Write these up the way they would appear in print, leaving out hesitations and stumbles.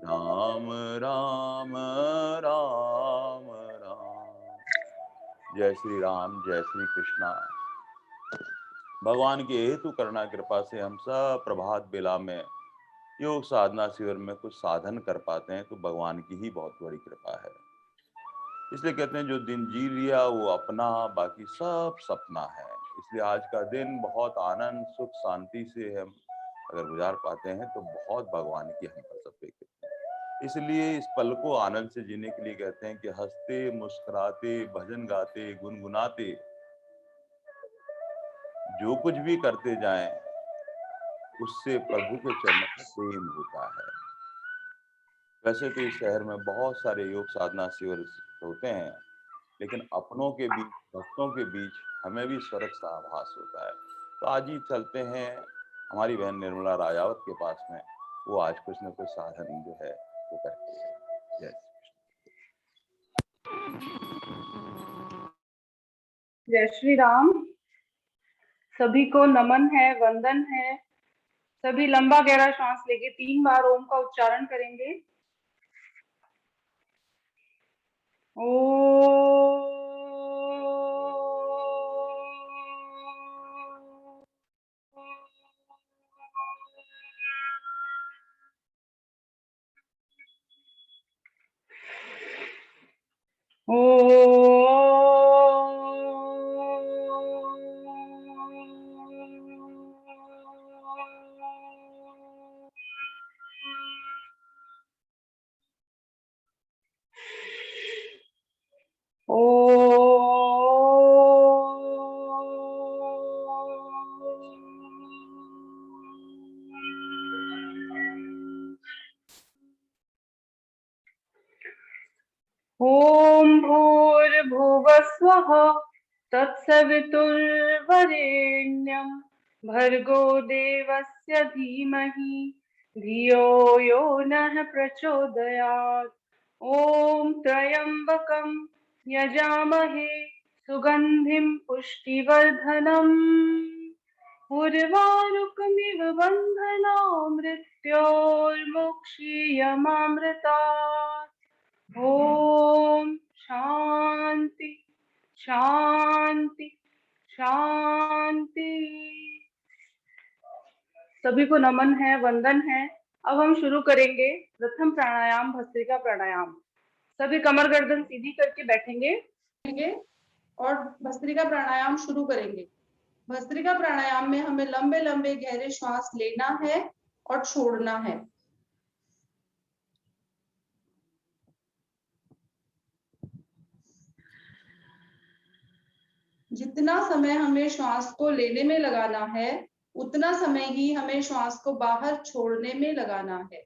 राम राम राम राम। जय श्री राम, जय श्री कृष्णा। भगवान की हेतु करुणा कृपा से हम सब प्रभात बेला में योग साधना शिविर में कुछ साधन कर पाते हैं, तो भगवान की ही बहुत बड़ी कृपा है। इसलिए कहते हैं जो दिन जी लिया वो अपना, बाकी सब सपना है। इसलिए आज का दिन बहुत आनंद सुख शांति से हम अगर गुजार पाते हैं तो बहुत भगवान की हम पर सब पे कृपा है। इसलिए इस पल को आनंद से जीने के लिए कहते हैं कि हंसते मुस्कुराते भजन गाते गुनगुनाते जो कुछ भी करते जाएं उससे प्रभु के चरणों में प्रेम होता है। वैसे तो इस शहर में बहुत सारे योग साधना शिविर होते हैं, लेकिन अपनों के बीच भक्तों के बीच हमें भी स्वर्ग सा आभास होता है। तो आज ही चलते हैं हमारी बहन निर्मला राजावत के पास में, वो आज कुछ न कुछ साधन जो है वो करती है। जय जय श्री राम। सभी को नमन है, वंदन है। सभी लंबा गहरा श्वास लेके 3 बार ओम का उच्चारण करेंगे। ओम भूर्भुवस्वः तत्सवितुर्वरेण्यं भर्गो देवस्य धीमहि धियो यो नः प्रचोदयात्। ओम त्र्यंबकं यजामहे सुगंधिं पुष्टिवर्धनम् उर्वारुकमिव बन्धनान् मृत्योर्मुक्षीयमामृतात्। ओम शांति शांति शांति। सभी को नमन है, वंदन है। अब हम शुरू करेंगे प्रथम प्राणायाम भस्त्रिका प्राणायाम। सभी कमर गर्दन सीधी करके बैठेंगे और भस्त्रिका प्राणायाम शुरू करेंगे। भस्त्रिका प्राणायाम में हमें लंबे लंबे गहरे श्वास लेना है और छोड़ना है। जितना समय हमें श्वास को लेने में लगाना है उतना समय ही हमें श्वास को बाहर छोड़ने में लगाना है।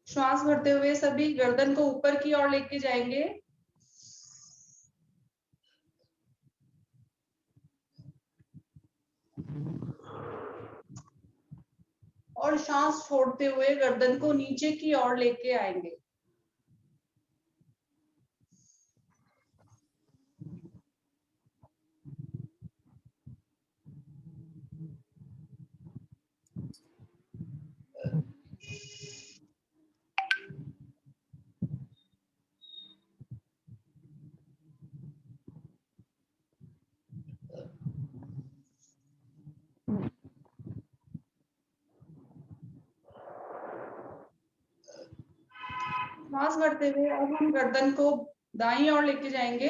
श्वास भरते हुए सभी गर्दन को ऊपर की ओर लेके जाएंगे और सांस छोड़ते हुए गर्दन को नीचे की ओर लेके आएंगे। सांस भरते हुए अब हम गर्दन को दाईं ओर लेके जाएंगे।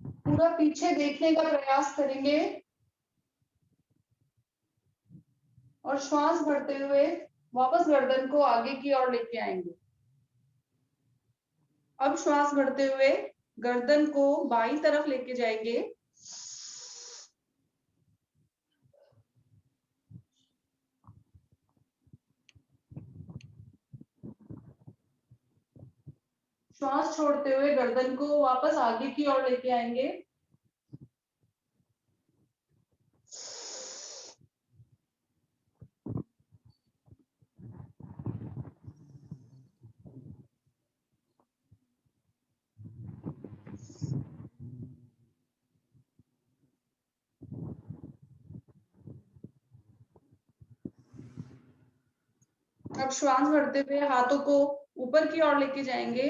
पूरा पीछे देखने का प्रयास करेंगे और श्वास भरते हुए वापस गर्दन को आगे की ओर लेके आएंगे। अब श्वास भरते हुए गर्दन को बाईं तरफ लेके जाएंगे। श्वास छोड़ते हुए गर्दन को वापस आगे की ओर लेके आएंगे। अब श्वास भरते हुए हाथों को ऊपर की ओर लेके जाएंगे।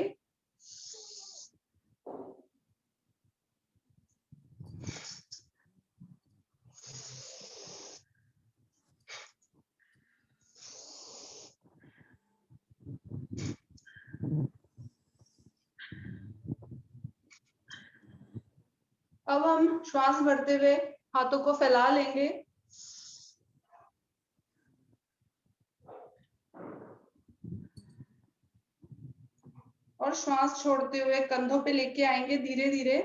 अब हम श्वास भरते हुए हाथों को फैला लेंगे। और श्वास छोड़ते हुए कंधों पे लेके आएंगे धीरे धीरे।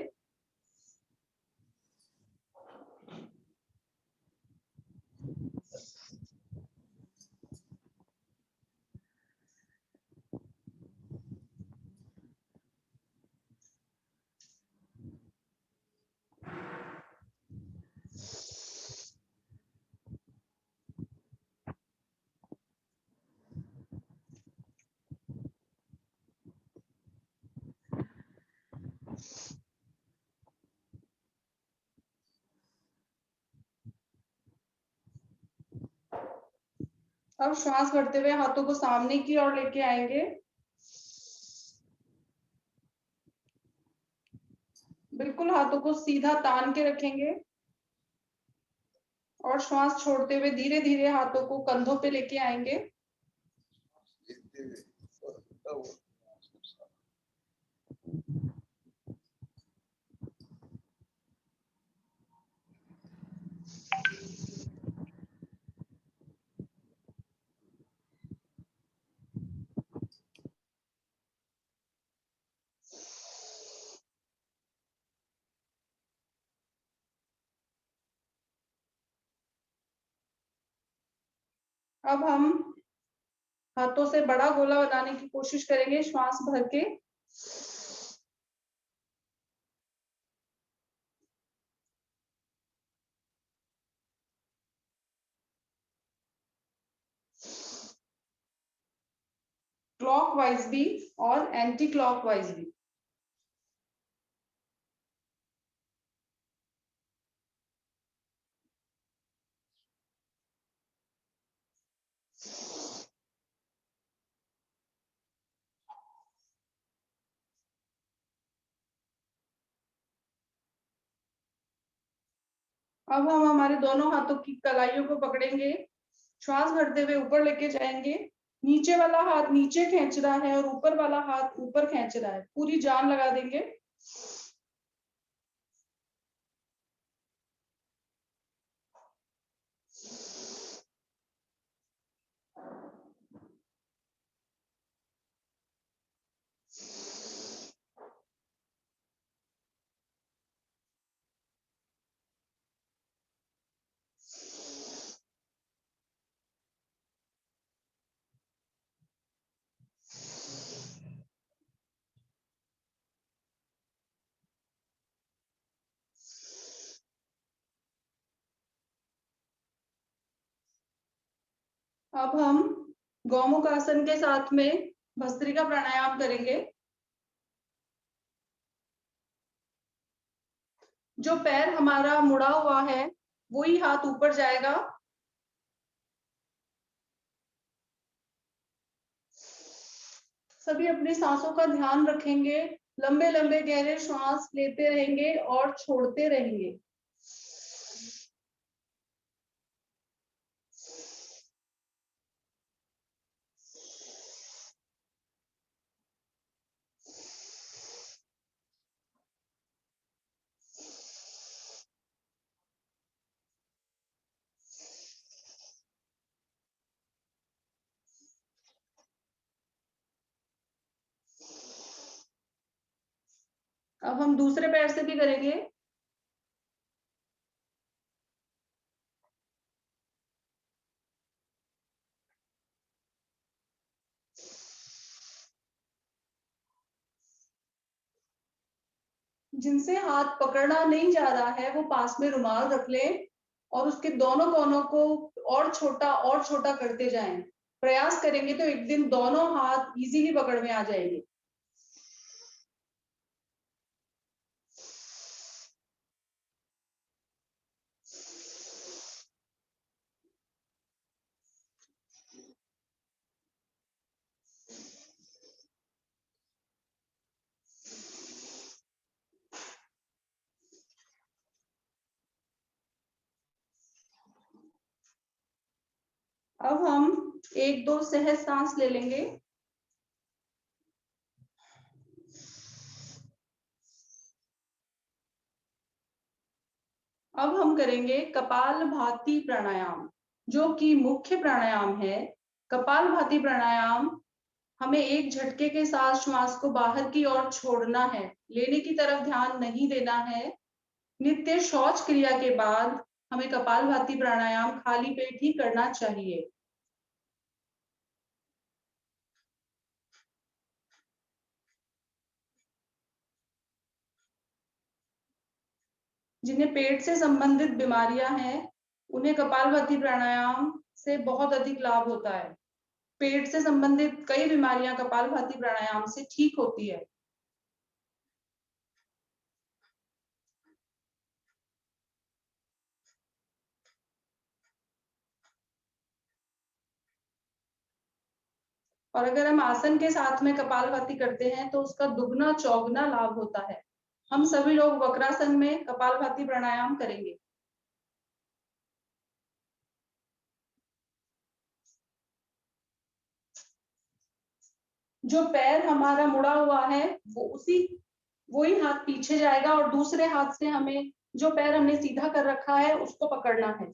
अब श्वास भरते हुए हाथों को सामने की ओर लेके आएंगे। बिल्कुल हाथों को सीधा तान के रखेंगे। और श्वास छोड़ते हुए धीरे धीरे हाथों को कंधों पे लेके आएंगे। अब हम हाथों से बड़ा गोला बनाने की कोशिश करेंगे श्वास भर के। क्लॉकवाइज भी और एंटी क्लॉकवाइज भी। अब हम हमारे दोनों हाथों की कलाइयों को पकड़ेंगे। श्वास भरते हुए ऊपर लेके जाएंगे। नीचे वाला हाथ नीचे खींच रहा है और ऊपर वाला हाथ ऊपर खींच रहा है। पूरी जान लगा देंगे। अब हम गौमुख आसन के साथ में भस्त्रिका प्राणायाम करेंगे। जो पैर हमारा मुड़ा हुआ है वही हाथ ऊपर जाएगा। सभी अपनी सांसों का ध्यान रखेंगे। लंबे लंबे गहरे श्वास लेते रहेंगे और छोड़ते रहेंगे। अब हम दूसरे पैर से भी करेंगे। जिनसे हाथ पकड़ना नहीं जा रहा है वो पास में रुमाल रख लें और उसके दोनों कोनों को और छोटा करते जाएं। प्रयास करेंगे तो एक दिन दोनों हाथ इजीली पकड़ में आ जाएंगे। अब हम 1-2 सहज सांस ले लेंगे। अब हम करेंगे कपालभाति प्राणायाम, जो कि मुख्य प्राणायाम है। कपालभाति प्राणायाम हमें एक झटके के साथ श्वास को बाहर की ओर छोड़ना है, लेने की तरफ ध्यान नहीं देना है। नित्य शौच क्रिया के बाद हमें कपालभाति प्राणायाम खाली पेट ही करना चाहिए। जिन्हें पेट से संबंधित बीमारियां हैं, उन्हें कपालभाति प्राणायाम से बहुत अधिक लाभ होता है। पेट से संबंधित कई बीमारियां कपालभाति प्राणायाम से ठीक होती है। और अगर हम आसन के साथ में कपालभाति करते हैं तो उसका दुगना चौगुना लाभ होता है। हम सभी लोग वक्रासन में कपालभाति प्राणायाम करेंगे। जो पैर हमारा मुड़ा हुआ है वही हाथ पीछे जाएगा और दूसरे हाथ से हमें जो पैर हमने सीधा कर रखा है उसको पकड़ना है।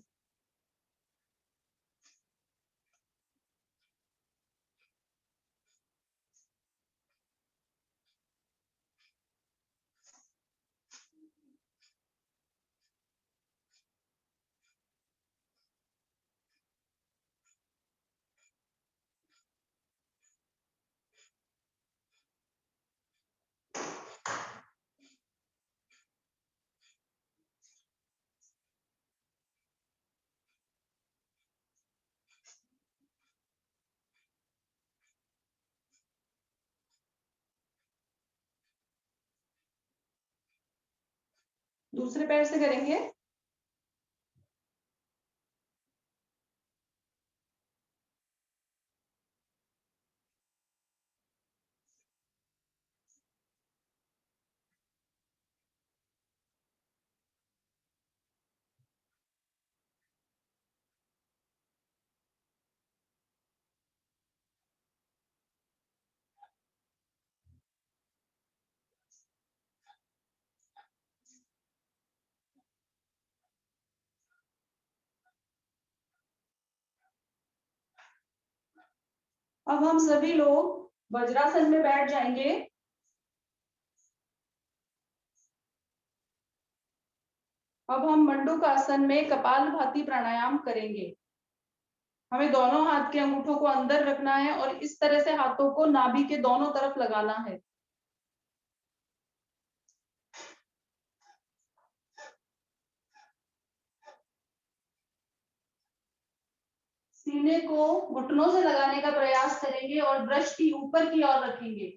दूसरे पैर से करेंगे। अब हम सभी लोग वज्रासन में बैठ जाएंगे। अब हम मंडूकासन में कपालभाति प्राणायाम करेंगे। हमें दोनों हाथ के अंगूठों को अंदर रखना है और इस तरह से हाथों को नाभि के दोनों तरफ लगाना है। सीने को घुटनों से लगाने का प्रयास करेंगे और दृष्टि ऊपर की ओर रखेंगे।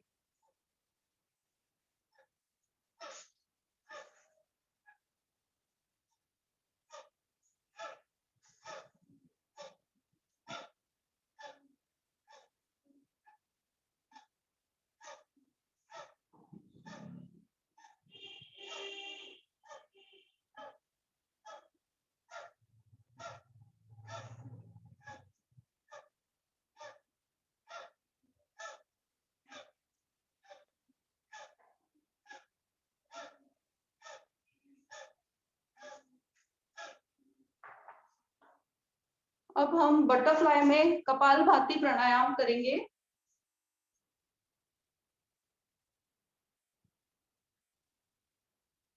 अब हम बटरफ्लाई में कपालभाति प्राणायाम करेंगे।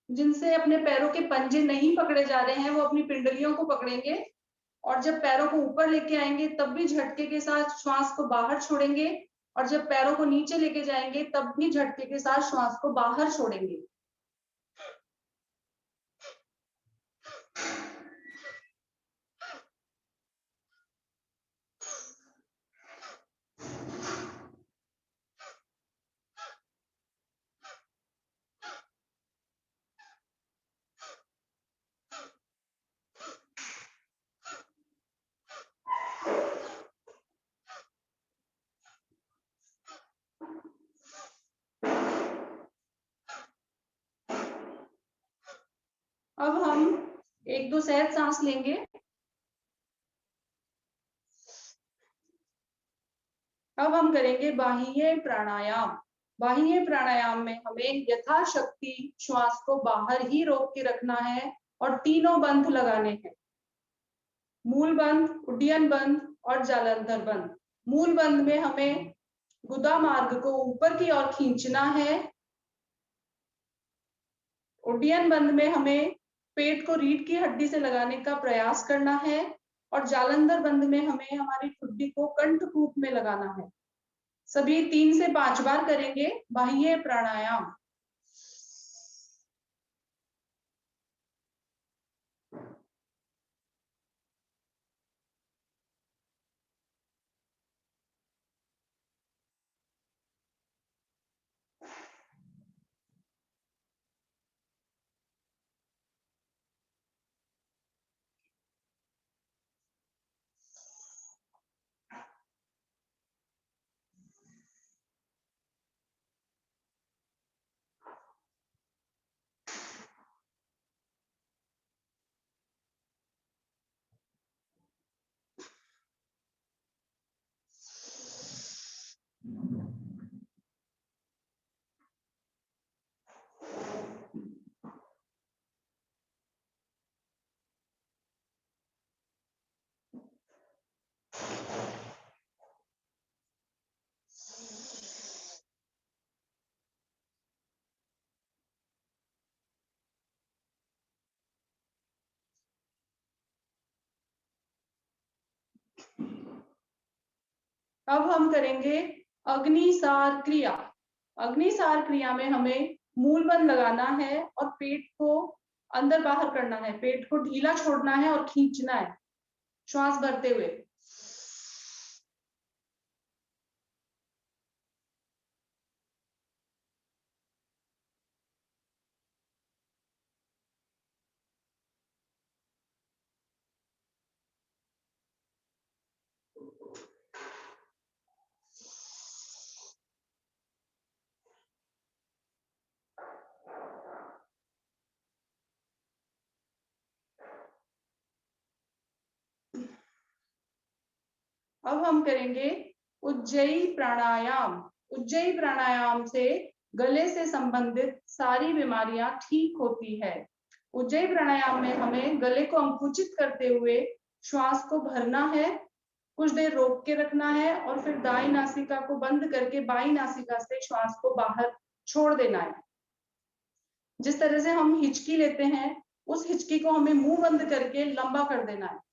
जिनसे अपने पैरों के पंजे नहीं पकड़े जा रहे हैं वो अपनी पिंडलियों को पकड़ेंगे और जब पैरों को ऊपर लेके आएंगे तब भी झटके के साथ श्वास को बाहर छोड़ेंगे और जब पैरों को नीचे लेके जाएंगे तब भी झटके के साथ श्वास को बाहर छोड़ेंगे। अब हम 1-2 सहज सांस लेंगे। अब हम करेंगे बाह्य प्राणायाम। बाह्य प्राणायाम में हमें यथाशक्ति श्वास को बाहर ही रोक के रखना है और तीनों बंध लगाने हैं, मूल बंध, उड्डयन बंध और जालंधर बंध। मूल बंध में हमें गुदा मार्ग को ऊपर की ओर खींचना है। उड्डयन बंध में हमें पेट को रीढ़ की हड्डी से लगाने का प्रयास करना है और जालंधर बंध में हमें हमारी ठुड्डी को कंठकूप में लगाना है। सभी 3 से 5 बार करेंगे बाह्य प्राणायाम। अब हम करेंगे अग्निसार क्रिया। अग्निसार क्रिया में हमें मूल बंध लगाना है और पेट को अंदर बाहर करना है, पेट को ढीला छोड़ना है और खींचना है श्वास भरते हुए। अब हम करेंगे उज्जयी प्राणायाम। उज्जयी प्राणायाम से गले से संबंधित सारी बीमारियां ठीक होती है। उज्जयी प्राणायाम में हमें गले को अंकुचित करते हुए श्वास को भरना है, कुछ देर रोक के रखना है और फिर दाई नासिका को बंद करके बाई नासिका से श्वास को बाहर छोड़ देना है। जिस तरह से हम हिचकी लेते हैं, उस हिचकी को हमें मुंह बंद करके लंबा कर देना है।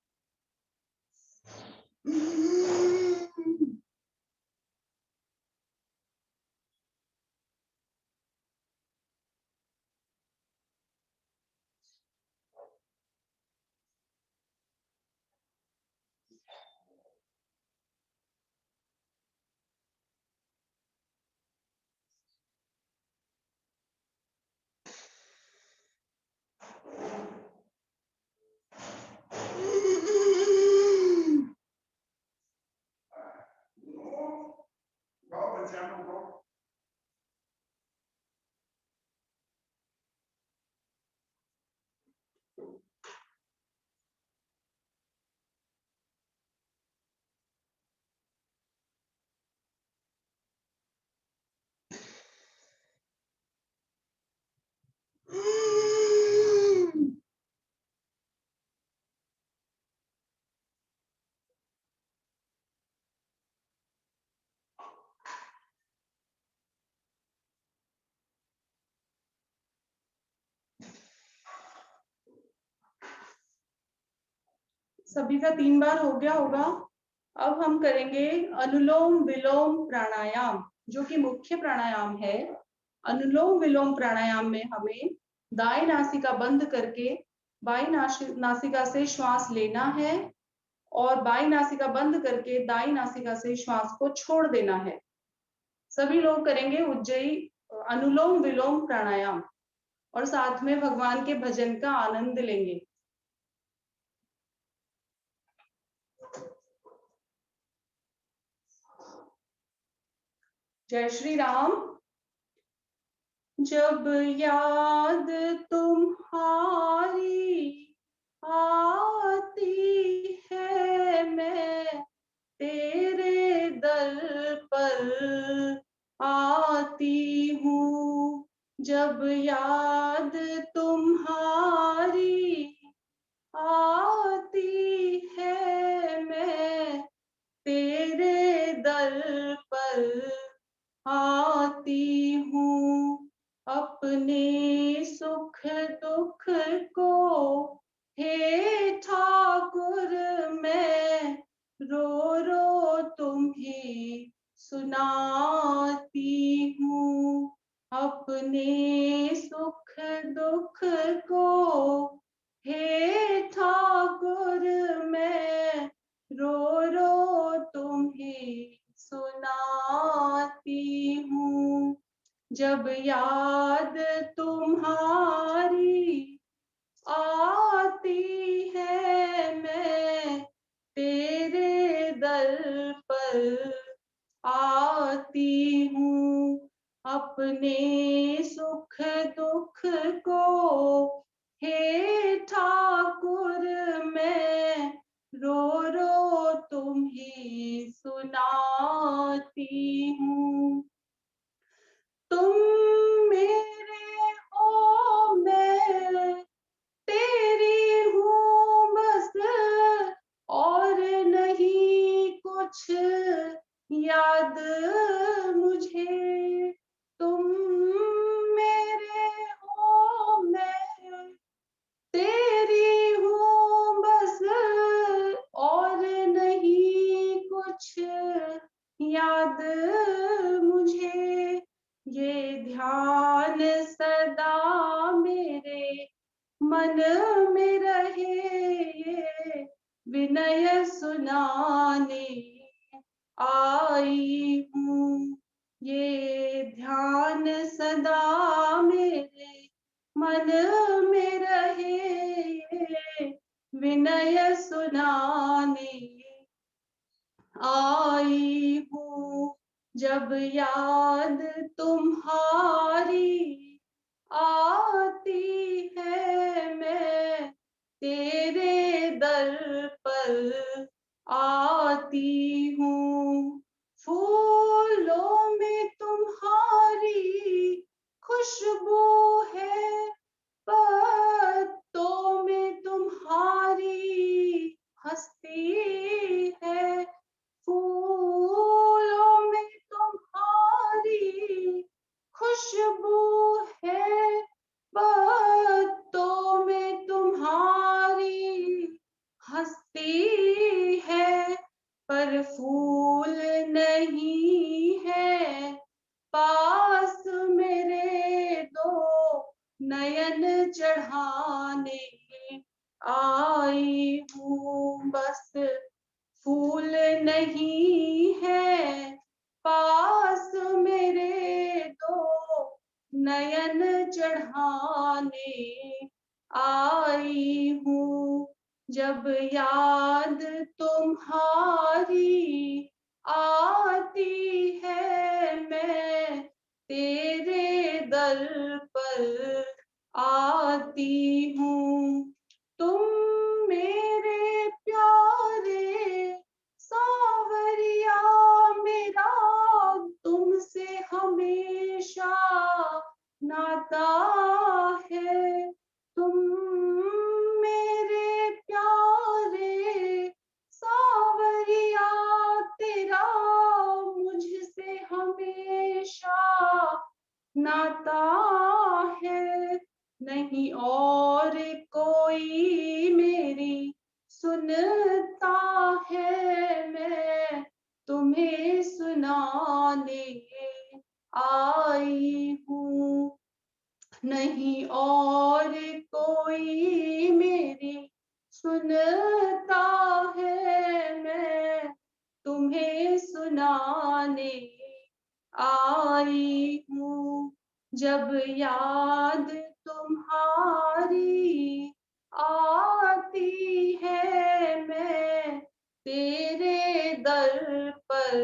सभी का 3 बार हो गया होगा। अब हम करेंगे अनुलोम विलोम प्राणायाम, जो कि मुख्य प्राणायाम है। अनुलोम विलोम प्राणायाम में हमें दाएं नासिका बंद करके बाई नासिका से श्वास लेना है और बाई नासिका बंद करके दाई नासिका से श्वास को छोड़ देना है। सभी लोग करेंगे उज्जयी अनुलोम विलोम प्राणायाम और साथ में भगवान के भजन का आनंद लेंगे। जय श्री राम। जब याद तुम्हारी आती है, मैं तेरे दर पर आती हूँ। जब याद तुम्हारी आती है, मैं तेरे दर पर आती हूँ। अपने सुख दुख को हे ठाकुर मैं रो रो तुम्हें सुनाती हूँ। अपने सुख दुख को हे ठाकुर मैं रो रो तुम्हें सुनाती हूँ। जब याद तुम्हारी आती है, मैं तेरे दर पर आती हूँ। अपने सुख दुख को हे ठाकुर मैं रो रो तुम्हें सुनाती हूँ। तुम मेरे हो, मैं तेरी हूँ बस, और नहीं कुछ याद मुझे। तुम मेरे हो, मैं तेरी हूँ बस, और नहीं कुछ याद मुझे। ये ध्यान सदा मेरे मन में रहे, ये विनय सुनाने आई हूँ। ये ध्यान सदा मेरे मन में रहे, ये विनय सुनाने आई हूँ। जब याद तुम्हारी आती है, मैं तेरे दर पर आती हूँ। फूलों में तुम्हारी खुशबू है, पत्तों में तुम्हारी हस्ती है। फूलों में तुम्हारी खुशबू है, पत्तों में तुम्हारी हस्ती है। पर फूल नहीं है पास मेरे, दो नयन चढ़ाने आई हूँ बस। फूल नहीं है पास मेरे, दो नयन चढ़ाने आई हूँ। जब याद तुम्हारी आती है, मैं तेरे दर पर आती हूँ। तुम मेरे प्यारे सावरिया, मेरा तुमसे हमेशा नाता है। तुम मेरे प्यारे सावरिया, तेरा मुझसे हमेशा नाता है। नहीं और कोई मेरी सुनता है, मैं तुम्हें सुनाने आई हूँ। नहीं और कोई मेरी सुनता है, मैं तुम्हें सुनाने आई हूँ। जब याद तुम्हारी आती है, मैं तेरे दर पर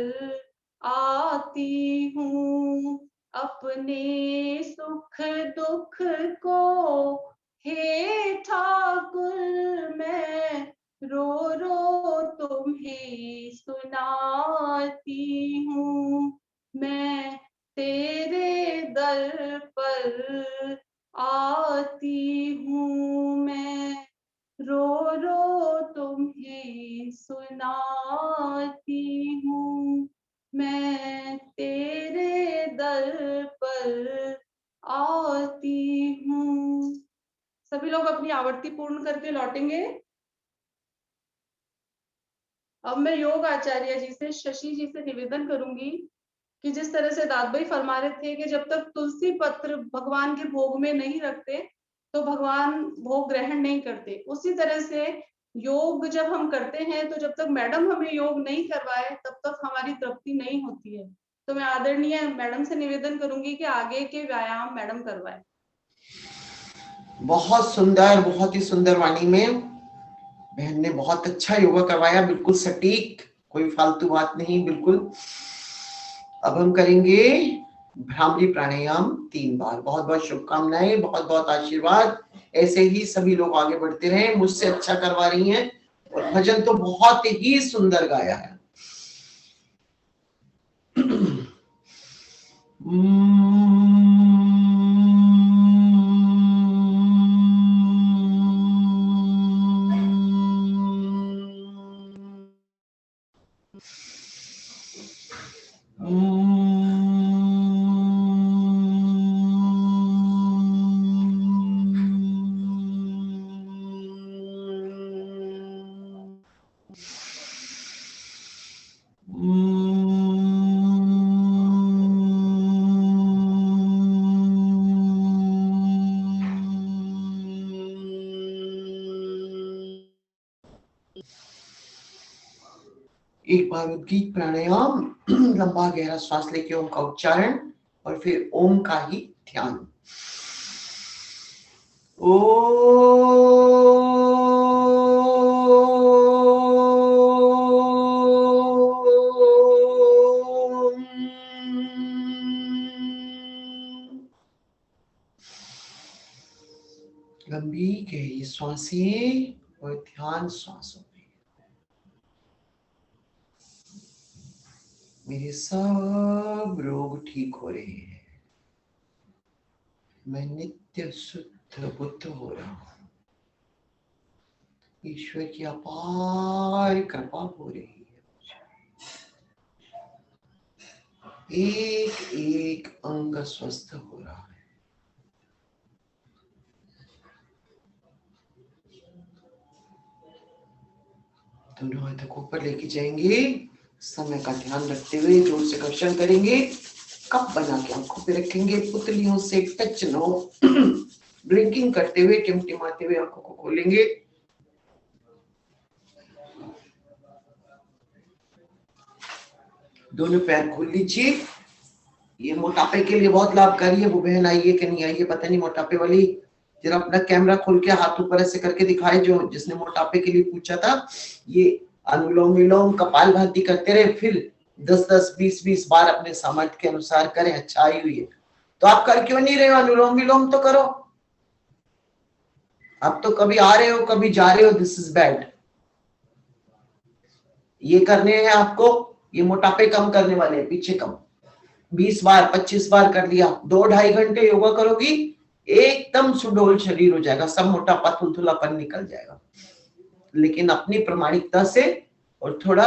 आती हूँ। अपने सुख दुख को हे ठाकुर मैं रो रो तुम्हें सुनाती हूँ। पर आती हूँ मैं, रो रो तुम्हें सुनाती हूँ, मैं तेरे दर पर आती हूँ। सभी लोग अपनी आवर्ती पूर्ण करके लौटेंगे। अब मैं योग आचार्य जी से, शशि जी से निवेदन करूंगी कि जिस तरह से दाद भाई फरमा रहे थे कि जब तक तुलसी पत्र भगवान के भोग में नहीं रखते तो भगवान भोग ग्रहण नहीं करते, उसी तरह से योग जब हम करते हैं तो जब तक मैडम हमें योग नहीं करवाए तब तक हमारी तृप्ति नहीं होती है। तो मैं आदरणीय मैडम से निवेदन करूंगी कि आगे के व्यायाम मैडम करवाए। बहुत सुंदर, बहुत ही सुंदर वाणी में बहन ने बहुत अच्छा योगा करवाया, बिल्कुल सटीक, कोई फालतू बात नहीं, बिल्कुल। अब हम करेंगे भ्रामरी प्राणायाम 3 बार। बहुत बहुत शुभकामनाएं, बहुत बहुत आशीर्वाद। ऐसे ही सभी लोग आगे बढ़ते रहें, मुझसे अच्छा करवा रही हैं और भजन तो बहुत ही सुंदर गाया है। एक बार उद्गीत प्राणायाम, लंबा गहरा श्वास लेके ओम का उच्चारण और फिर ओम का ही ध्यान। लंबी गहरी सांसें और ध्यान श्वासों में। मेरे सब रोग ठीक हो रहे हैं, मैं नित्य शुद्ध बुद्ध हो रहा हूं, ईश्वर की अपार कृपा हो रही है, एक एक अंग स्वस्थ हो रहा है। दोनों हाथों को ऊपर लेके जाएंगे, समय का ध्यान रखते हुए जोर से घर्षण करेंगे, कप बना के आंखों पे रखेंगे, पुतलियों से टच नो, ब्लिंकिंग करते हुए, टिमटिमाते हुए आंखों को खोलेंगे। दोनों पैर खोल लीजिए। ये मोटापे के लिए बहुत लाभकारी है। वो बहन आई है कि नहीं आई है पता नहीं, मोटापे वाली, जरा अपना कैमरा खोल के हाथ ऊपर ऐसे करके दिखाए, जो जिसने मोटापे के लिए पूछा था। ये अनुलोम विलोम कपालभाति करते रहे, फिर 10-10 20-20 बार अपने सामर्थ्य के अनुसार करें। अच्छा आई हुई है तो आप कर क्यों नहीं रहे हो? अनुलोम विलोम तो करो। अब तो कभी आ रहे हो कभी जा रहे हो, दिस इज बैड। ये करने हैं आपको, ये मोटापे कम करने वाले हैं, पीछे कम। 20 बार 25 बार कर लिया, 2-2.5 घंटे योगा करोगी, एकदम सुडौल शरीर हो जाएगा, सब मोटापा थुलथुलापन निकल जाएगा। लेकिन अपनी प्रामाणिकता से और थोड़ा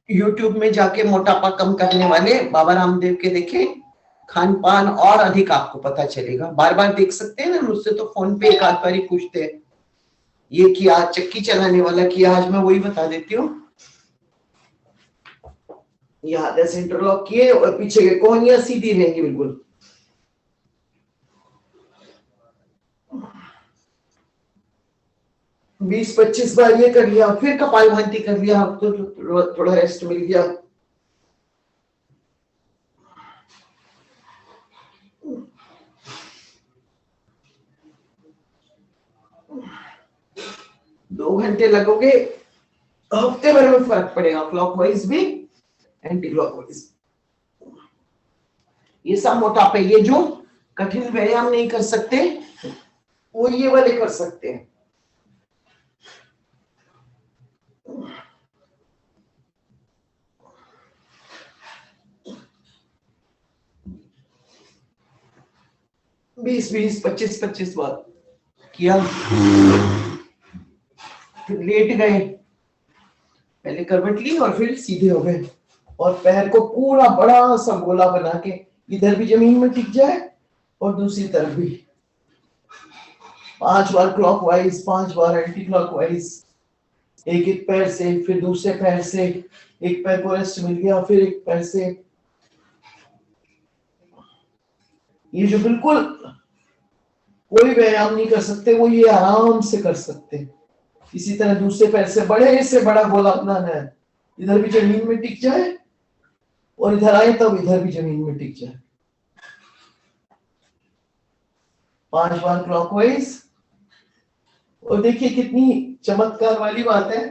YouTube में जाके मोटापा कम करने वाले बाबा रामदेव के देखें, खान पान और अधिक आपको पता चलेगा। बार बार देख सकते हैं ना, मुझसे तो फोन पे एक आध बार ही पूछते हैं, ये किया, चक्की चलाने वाला किया, आज मैं वही बता देती हूँ। यहाँ ऐसे इंटरलॉक किए और पीछे के कोहनियां सीधी रहेंगी बिल्कुल। बीस 25 बार ये कर लिया, फिर कपालभाति कर लिया, तो थोड़ा रेस्ट मिल गया। दो घंटे लगोगे, हफ्ते भर में फर्क पड़ेगा, क्लॉकवाइज भी एंटी क्लॉकवाइज। ये सब मोटापे, ये जो कठिन व्यायाम नहीं कर सकते वो ये वाले कर सकते हैं। 20-20, 25-25 बार किया। फिर लेट गए, पहले करवट ली और फिर सीधे हो गए, और पैर को पूरा बड़ा सा गोला बना के इधर भी जमीन में टिक जाए और दूसरी तरफ भी 5 बार क्लॉकवाइज, 5 बार एंटी क्लॉकवाइज, एक एक पैर से, फिर दूसरे पैर से, एक पैर को रेस्ट मिल गया, फिर एक पैर से। ये जो बिल्कुल कोई व्यायाम नहीं कर सकते वो ये आराम से कर सकते हैं। इसी तरह दूसरे पैर से बड़े से बड़ा गोला बनाना है, इधर भी जमीन में टिक जाए और इधर आए तब इधर भी जमीन में टिक जाए। 5 बार क्लॉकवाइज। और देखिए कितनी चमत्कार वाली बात है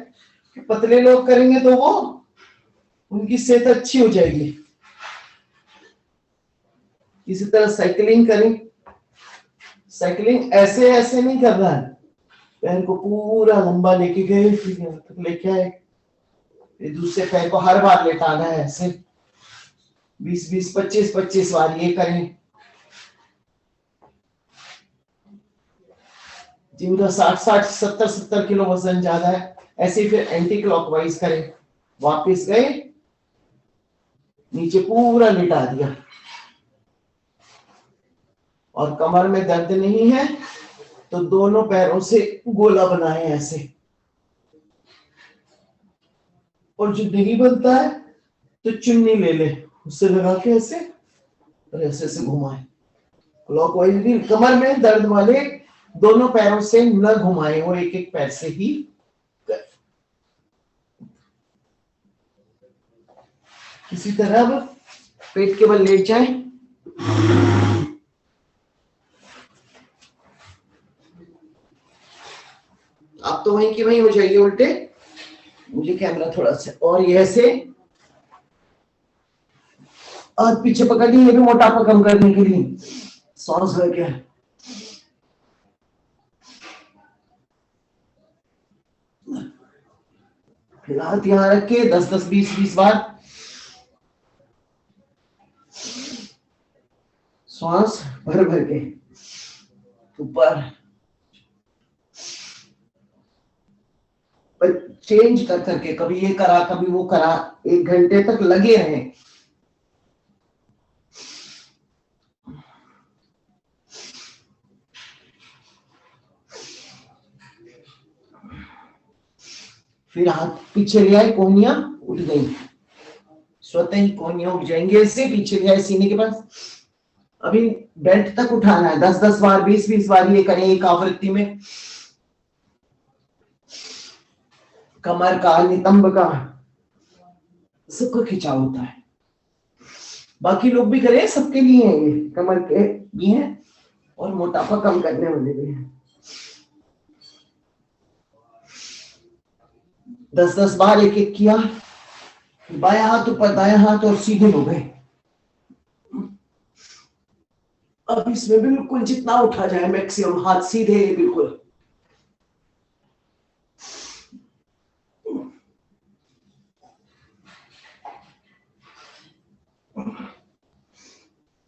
कि पतले लोग करेंगे तो वो उनकी सेहत अच्छी हो जाएगी। इसी तरह साइकिलिंग करें, साइकिलिंग ऐसे ऐसे नहीं कर रहा है, पैर को पूरा लंबा लेके गए, फिर यहाँ तक लेके आए, फिर दूसरे पैर को हर बार लेटाना है ऐसे 20-20, 25-25 बार ये करें। जिनका 60-60, 70-70 किलो वजन ज्यादा है, ऐसे ही फिर एंटी क्लॉकवाइज करें। वापस गए, नीचे पूरा लिटा दिया, और कमर में दर्द नहीं है तो दोनों पैरों से गोला बनाए ऐसे, और जो नहीं बनता है तो चुन्नी ले ले, उससे लगा के ऐसे और ऐसे ऐसे घुमाए। क्लॉकवाइज भी कमर में दर्द वाले दोनों पैरों से न घुमाए, वो एक एक पैर से ही कर। इसी तरह अब पेट के बल लेट जाए, आप तो वहीं की वहीं हो जाइए उल्टे, मुझे कैमरा थोड़ा सा और ये ऐसे और पीछे पकड़ ली, ये भी मोटापा कम करने के लिए। सांस हो गया, फिर हाथ यहां रख के 10-10, 20-20 बार श्वास भर भर के ऊपर, चेंज कर करके, कभी ये करा कभी वो करा, 1 घंटे तक लगे रहे। फिर हाथ पीछे ले आए, कोहनियां उठ गई, स्वतः ही कोहनियां उठ जाएंगे, ऐसे पीछे ले आए सीने के पास। अभी बेल्ट तक उठाना है, 10-10 बार, 20-20 बार ये करें एक आवृत्ति में। कमर का, नितंब का, सबको खिंचाव होता है। बाकी लोग भी करें, सबके लिए है ये, कमर के भी हैं और मोटापा कम करने वाले भी हैं। 10-10 बार एक एक किया, बायां हाथ ऊपर, दायां हाथ, और सीधे हो गए। अब इसमें बिल्कुल जितना उठा जाए मैक्सिमम, हाथ सीधे बिल्कुल।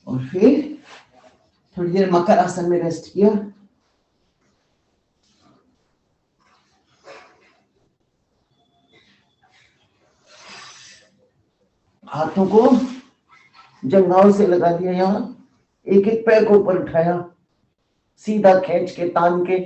और फिर थोड़ी देर मकर आसन में रेस्ट किया। हाथों को जंघाओं से लगा दिया, यहां एक एक पैर को ऊपर उठाया, सीधा खींच के, तान के,